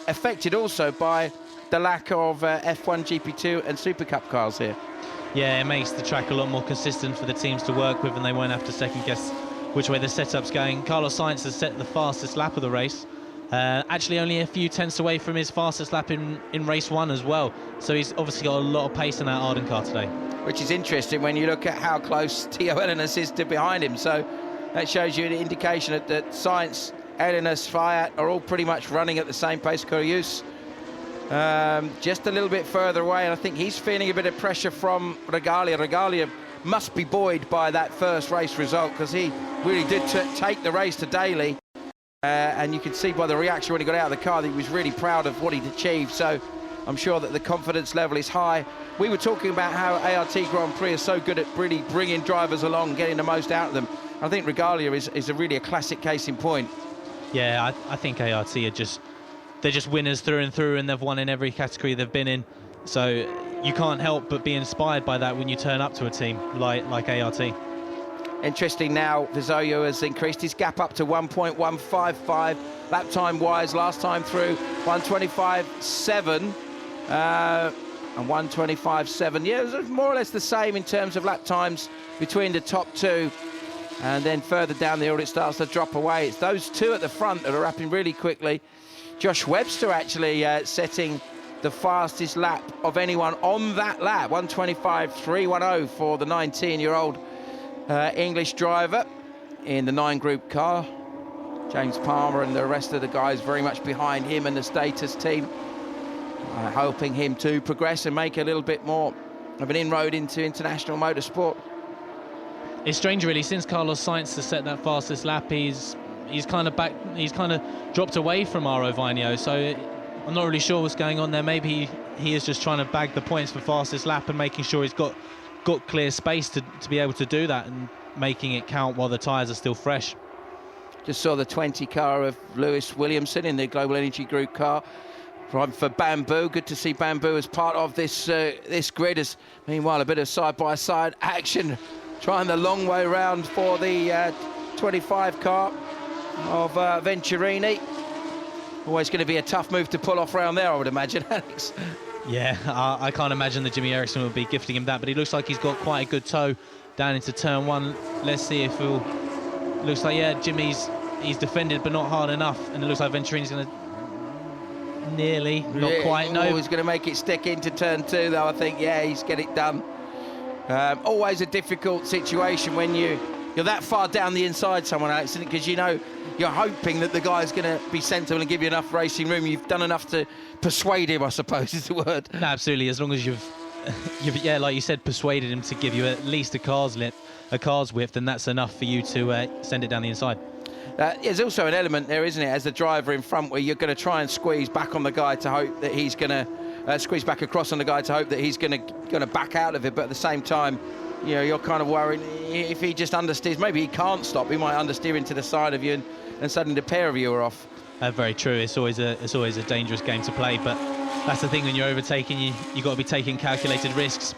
affected also by the lack of F1, GP2 and Super Cup cars here. Yeah, it makes the track a lot more consistent for the teams to work with, and they won't have to second guess which way the setup's going. Carlos Sainz has set the fastest lap of the race, actually only a few tenths away from his fastest lap in race 1 as well, so he's obviously got a lot of pace in that Arden car today. Which is interesting when you look at how close Tio Ellinas is to behind him, so that shows you an indication that Sainz, Ellinas, Fiat are all pretty much running at the same pace. Curious just a little bit further away, and I think he's feeling a bit of pressure from Regalia. Regalia must be buoyed by that first race result, because he really did take the race to Daly, and you can see by the reaction when he got out of the car that he was really proud of what he'd achieved, so I'm sure that the confidence level is high. We were talking about how ART Grand Prix is so good at really bringing drivers along, getting the most out of them. I think Regalia is really a classic case in point. Yeah, I think ART are they're just winners through and through, and they've won in every category they've been in. So you can't help but be inspired by that when you turn up to a team like ART. Interesting now, Vizoyo has increased his gap up to 1.155 lap time wise. Last time through 125.7 and 125.7. Yeah, it was more or less the same in terms of lap times between the top two. And then further down the order it starts to drop away. It's those two at the front that are wrapping really quickly. Josh Webster actually setting the fastest lap of anyone on that lap, 125.310 for the 19-year-old English driver in the 9 Group car. James Palmer and the rest of the guys very much behind him and the Status team, hoping him to progress and make a little bit more of an inroad into international motorsport. It's strange, really, since Carlos Sainz has set that fastest lap, he's kind of dropped away from Aro Vainio, so I'm not really sure what's going on there. Maybe he is just trying to bag the points for fastest lap and making sure he's got clear space to be able to do that and making it count while the tyres are still fresh. Just saw the 20 car of Lewis Williamson in the Global Energy Group car for Bamboo. Good to see Bamboo as part of this grid. As meanwhile, a bit of side-by-side action, trying the long way round for the 25 car of Venturini. Always going to be a tough move to pull off around there, I would imagine, Alex. Yeah, I can't imagine that Jimmy Eriksson would be gifting him that, but he looks like he's got quite a good toe down into turn 1. Let's see if he'll... Looks like, yeah, he's defended, but not hard enough, and it looks like Venturini's going to nearly, not quite, no. He's going to make it stick into turn 2, though, I think. Yeah, he's get it done. Always a difficult situation when you're that far down the inside someone, Alex, isn't it? Because, you know, you're hoping that the guy's going to be sensible and give you enough racing room. You've done enough to persuade him, I suppose, is the word. No, absolutely. As long as you've yeah, like you said, persuaded him to give you at least a car's width, then that's enough for you to send it down the inside. There's also an element there, isn't it, as the driver in front, where you're going to try and squeeze back on the guy to hope that he's going to squeeze back across on the guy to hope that he's going to back out of it. But at the same time, you know, you're kind of worried if he just understeers. Maybe he can't stop. He might understeer into the side of you, and suddenly the pair of you are off. Very true. It's always a dangerous game to play, but that's the thing when you're overtaking. You got to be taking calculated risks.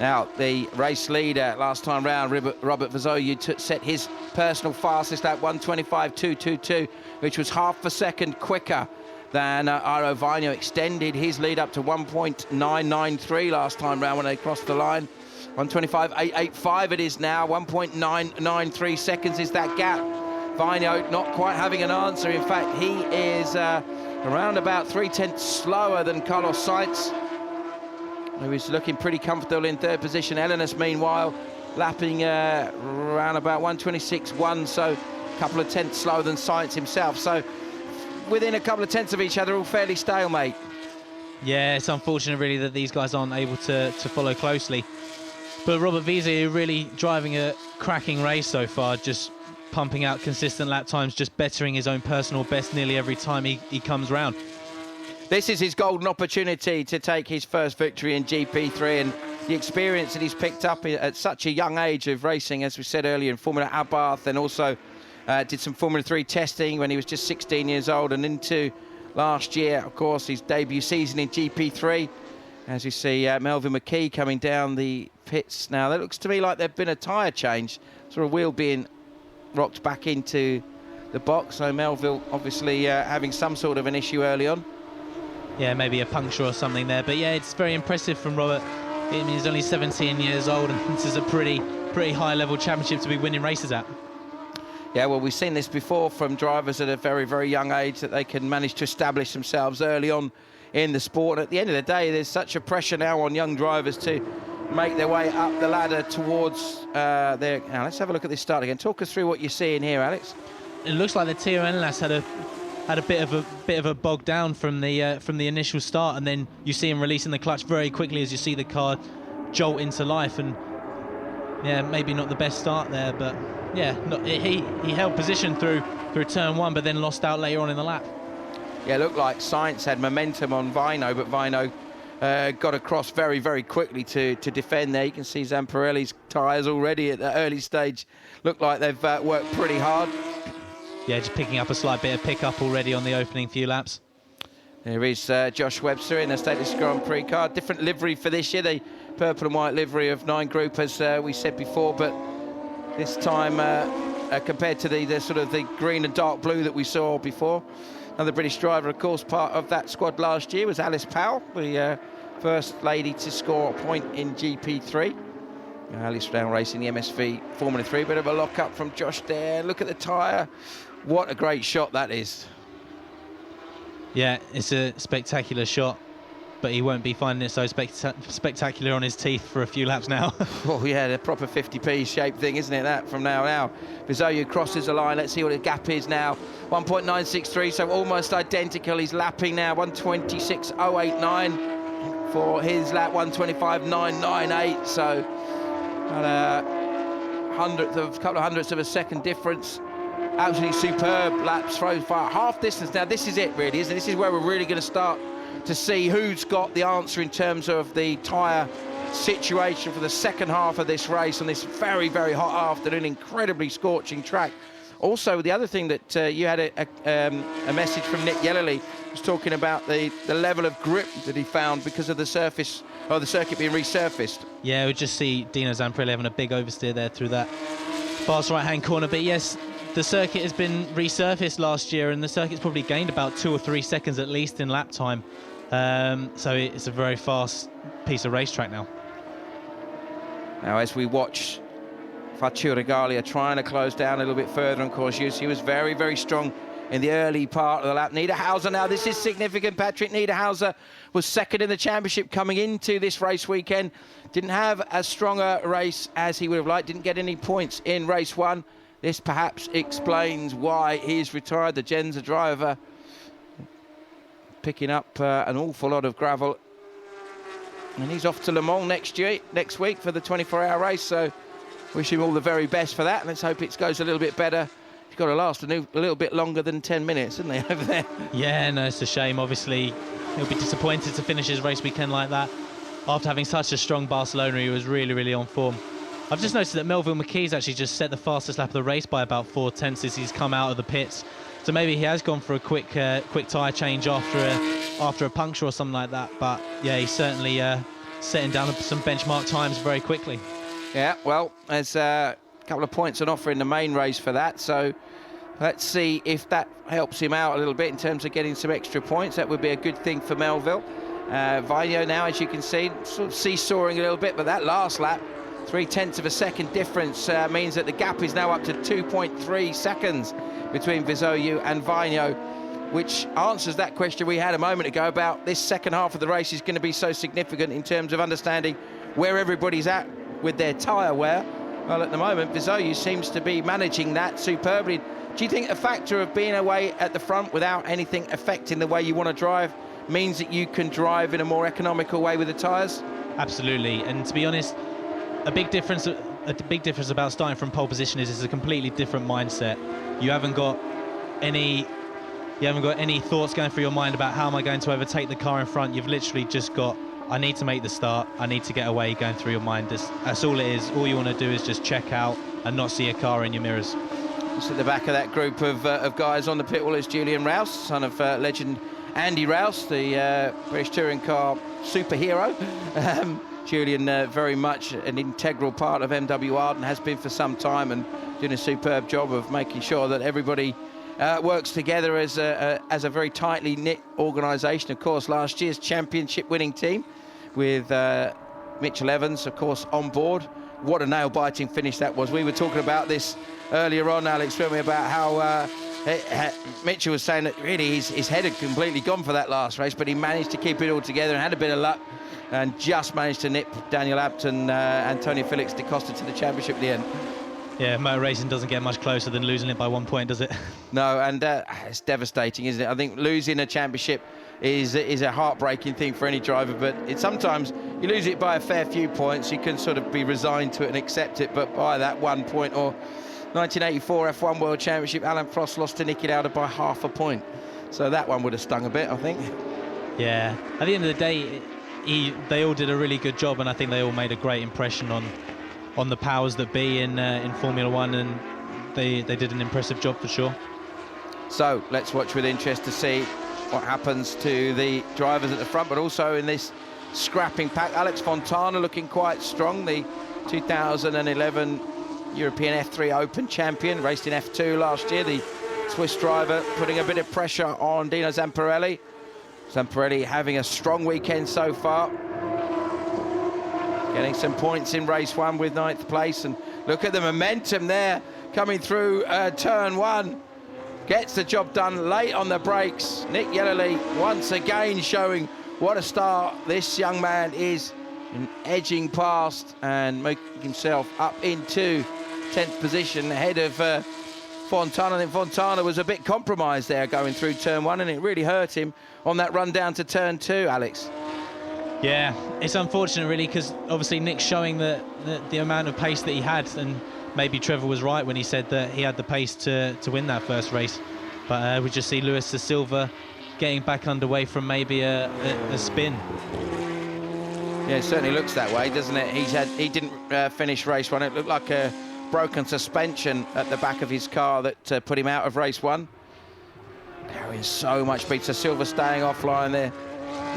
Now, the race leader last time round, Robert Vazoyu, set his personal fastest at 125.222, which was half a second quicker than Aro Vainio. Extended his lead up to 1.993 last time round when they crossed the line. 125.885 it is now. 1.993 seconds is that gap. Vainio not quite having an answer. In fact, he is around about 0.3 slower than Carlos Sainz, who is looking pretty comfortable in third position. Ellinas, meanwhile, lapping around about 126.1, so a couple of tenths slower than Sainz himself. So within a couple of tenths of each other, all fairly stalemate. Yeah, it's unfortunate really that these guys aren't able to follow closely. But Robert Vizia really driving a cracking race so far, just pumping out consistent lap times, just bettering his own personal best nearly every time he comes round. This is his golden opportunity to take his first victory in GP3, and the experience that he's picked up at such a young age of racing, as we said earlier, in Formula Abarth, and also did some Formula 3 testing when he was just 16 years old, and into last year, of course, his debut season in GP3. As you see Melvin McKee coming down the pits now. That looks to me like there's been a tyre change, sort of wheel being rocked back into the box. So Melville obviously having some sort of an issue early on. Yeah, maybe a puncture or something there. But yeah, it's very impressive from Robert. I mean, he's only 17 years old, and this is a pretty high-level championship to be winning races at. Yeah, well, we've seen this before from drivers at a very, very young age, that they can manage to establish themselves early on in the sport. At the end of the day, there's such a pressure now on young drivers to make their way up the ladder towards their... Now, let's have a look at this start again. Talk us through what you're seeing here, Alex. It looks like the TON lads had a bit of a bog down from the initial start, and then you see him releasing the clutch very quickly as you see the car jolt into life. And yeah, maybe not the best start there, but yeah, he held position through turn one, but then lost out later on in the lap. Yeah, it looked like Sainz had momentum on Vino, but Vino got across very, very quickly to defend there. You can see Zamparelli's tyres already at the early stage look like they've worked pretty hard. Yeah, just picking up a slight bit of pickup already on the opening few laps. There is Josh Webster in a Status Grand Prix car. Different livery for this year, the purple and white livery of 9 Group, as we said before, but this time compared to the sort of the green and dark blue that we saw before. Another British driver, of course, part of that squad last year was Alice Powell, the first lady to score a point in GP3. Alice now racing the MSV Formula 3. Bit of a lock-up from Josh there. Look at the tyre. What a great shot that is. Yeah, it's a spectacular shot, but he won't be finding it so spectacular on his teeth for a few laps now. Oh yeah, the proper 50p shape thing, isn't it, that, from now. Bizoyu crosses the line. Let's see what the gap is now. 1.963, so almost identical. He's lapping now. 126.089 for his lap. 125.998, so a couple of hundredths of a second difference. Absolutely superb laps, throws far half distance. Now this is it really, isn't it? This is where we're really going to start to see who's got the answer in terms of the tyre situation for the second half of this race on this very, very hot afternoon, incredibly scorching track. Also, the other thing that you had a message from Nick Yellerly, was talking about the level of grip that he found because of the surface, or the circuit being resurfaced. Yeah, we just see Dino Zamparelli having a big oversteer there through that fast right-hand corner. But yes, the circuit has been resurfaced last year, and the circuit's probably gained about 2 or 3 seconds at least in lap time. So it's a very fast piece of racetrack now. Now, as we watch Faccio Regalia trying to close down a little bit further, of course, he was very, very strong in the early part of the lap. Niederhauser now, this is significant. Patrick Niederhauser was second in the championship coming into this race weekend. Didn't have as strong a race as he would have liked, didn't get any points in race 1. This perhaps explains why he's retired. The Genza driver picking up an awful lot of gravel. And he's off to Le Mans next week for the 24-hour race, so wish him all the very best for that. Let's hope it goes a little bit better. He's got to last a little bit longer than 10 minutes, isn't he, over there? Yeah, no, it's a shame. Obviously, he'll be disappointed to finish his race weekend like that. After having such a strong Barcelona, he was really, really on form. I've just noticed that Melville McKee's actually just set the fastest lap of the race by about 4 tenths as he's come out of the pits. So maybe he has gone for a quick tyre change after a puncture or something like that. But yeah, he's certainly setting down some benchmark times very quickly. Yeah, well, there's a couple of points on offer in the main race for that. So let's see if that helps him out a little bit in terms of getting some extra points. That would be a good thing for Melville. Vino now, as you can see, sort of seesawing a little bit, but that last lap, 0.3 of a second difference means that the gap is now up to 2.3 seconds between Vizoyu and Vino, which answers that question we had a moment ago about this second half of the race is going to be so significant in terms of understanding where everybody's at with their tyre wear. Well, at the moment, Vizoyu seems to be managing that superbly. Do you think a factor of being away at the front without anything affecting the way you want to drive means that you can drive in a more economical way with the tyres? Absolutely, and to be honest, a big difference about starting from pole position is it's a completely different mindset. You haven't got any thoughts going through your mind about how am I going to overtake the car in front. You've literally just got, I need to make the start, I need to get away, going through your mind. That's all it is. All you want to do is just check out and not see a car in your mirrors. Just at the back of that group of guys on the pit wall is Julian Rouse, son of legend Andy Rouse, the British touring car superhero. Julian, very much an integral part of MW Arden, has been for some time, and doing a superb job of making sure that everybody works together as a very tightly knit organisation. Of course, last year's championship winning team with Mitchell Evans, of course, on board. What a nail-biting finish that was. We were talking about this earlier on, Alex, weren't we, about how Mitchell was saying that really his head had completely gone for that last race, but he managed to keep it all together and had a bit of luck and just managed to nip Daniel Abt and Antonio Felix da Costa to the championship at the end. Yeah, motor racing doesn't get much closer than losing it by 1 point, does it? No, and it's devastating, isn't it? I think losing a championship is a heartbreaking thing for any driver, but sometimes you lose it by a fair few points, you can sort of be resigned to it and accept it, but by that 1 point, or 1984 F1 World Championship, Alan Prost lost to Niki Lauda by half a point. So that one would have stung a bit, I think. Yeah, at the end of the day, they all did a really good job, and I think they all made a great impression on the powers that be in Formula One, and they did an impressive job for sure. So let's watch with interest to see what happens to the drivers at the front, but also in this scrapping pack. Alex Fontana looking quite strong, the 2011 European F3 Open champion, raced in F2 last year. The Swiss driver putting a bit of pressure on Dino Zamparelli. Zamparelli having a strong weekend so far, getting some points in race 1 with 9th place, and look at the momentum there coming through turn 1. Gets the job done late on the brakes. Nick Yellerly once again showing what a star this young man is, and edging past and making himself up into 10th position ahead of Fontana. I think Fontana was a bit compromised there going through turn 1, and it really hurt him on that run down to turn 2, Alex. Yeah, it's unfortunate really, because obviously Nick's showing the amount of pace that he had, and maybe Trevor was right when he said that he had the pace to win that first race. But we just see Luis da Silva getting back underway from maybe a spin. Yeah, it certainly looks that way, doesn't it? He didn't finish race 1. It looked like a broken suspension at the back of his car that put him out of race 1. Carrying so much speed. So Silva staying offline there.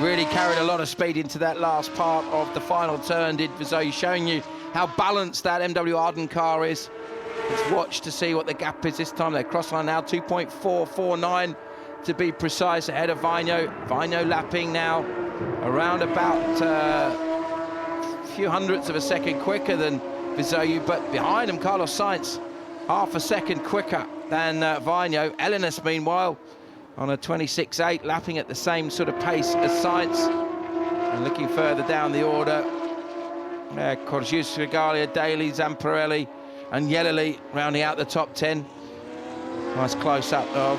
Really carried a lot of speed into that last part of the final turn, did Vizzoy, showing you how balanced that MW Arden car is. Let's watch to see what the gap is this time. They're crossline now, 2.449 to be precise, ahead of Vigno. Vigno lapping now around about a few hundredths of a second quicker than Vizzoy, but behind him, Carlos Sainz, half a second quicker than Vigno. Elenis, meanwhile, on a 26.8, lapping at the same sort of pace as Sainz. And looking further down the order, Corjus, Regalia, Daly, Zamparelli and Yellerly rounding out the top 10. Nice close-up of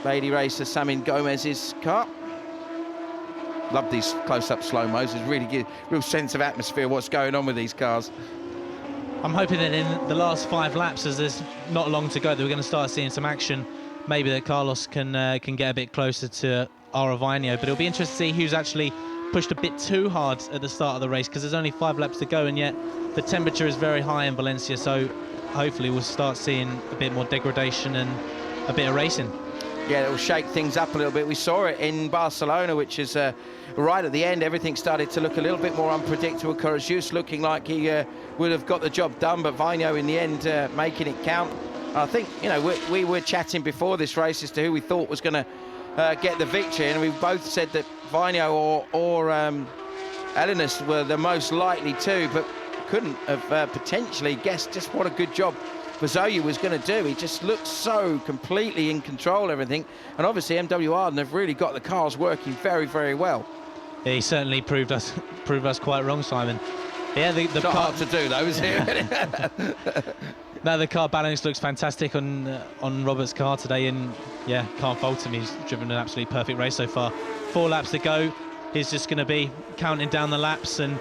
lady racer Samin Gomez's car. Love these close-up slow-mos. It really gives real sense of atmosphere what's going on with these cars. I'm hoping that in the last 5 laps, as there's not long to go, that we're going to start seeing some action. Maybe that Carlos can get a bit closer to Vigno, but it'll be interesting to see who's actually pushed a bit too hard at the start of the race, because there's only 5 laps to go, and yet the temperature is very high in Valencia, so hopefully we'll start seeing a bit more degradation and a bit of racing. Yeah, it'll shake things up a little bit. We saw it in Barcelona, which is right at the end. Everything started to look a little bit more unpredictable. Corjus looking like he would have got the job done, but Vigno in the end making it count. I think, you know, we were chatting before this race as to who we thought was going to get the victory, and we both said that Vigno or Elenis were the most likely to, but couldn't have potentially guessed just what a good job Vizzoy was going to do. He just looked so completely in control of everything, and obviously MW Arden have really got the cars working very, very well. He certainly proved us quite wrong, Simon. Yeah, the it's not car hard to do, though, is it? No, the car balance looks fantastic on Robert's car today, and yeah, can't fault him. He's driven an absolutely perfect race so far. 4 laps to go. He's just going to be counting down the laps and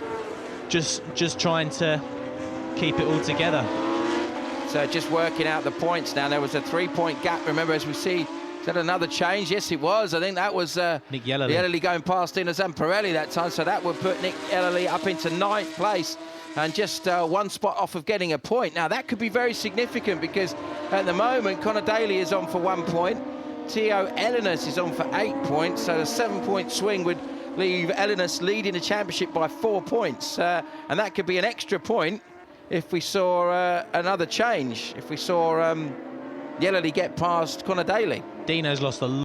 just trying to keep it all together. So just working out the points now. There was a 3-point gap, remember, as we see. Is that another change? Yes, it was. I think that was Nick Yellerly going past Dino Zamparelli that time, so that would put Nick Yellerly up into 9th place and just 1 spot off of getting a point. Now, that could be very significant, because at the moment, Conor Daly is on for 1 point. Theo Elenis is on for 8 points, so a 7-point swing would leave Elenis leading the championship by 4 points. And that could be an extra point if we saw another change. If we saw Yellowly get past Connor Daly. Dino's lost a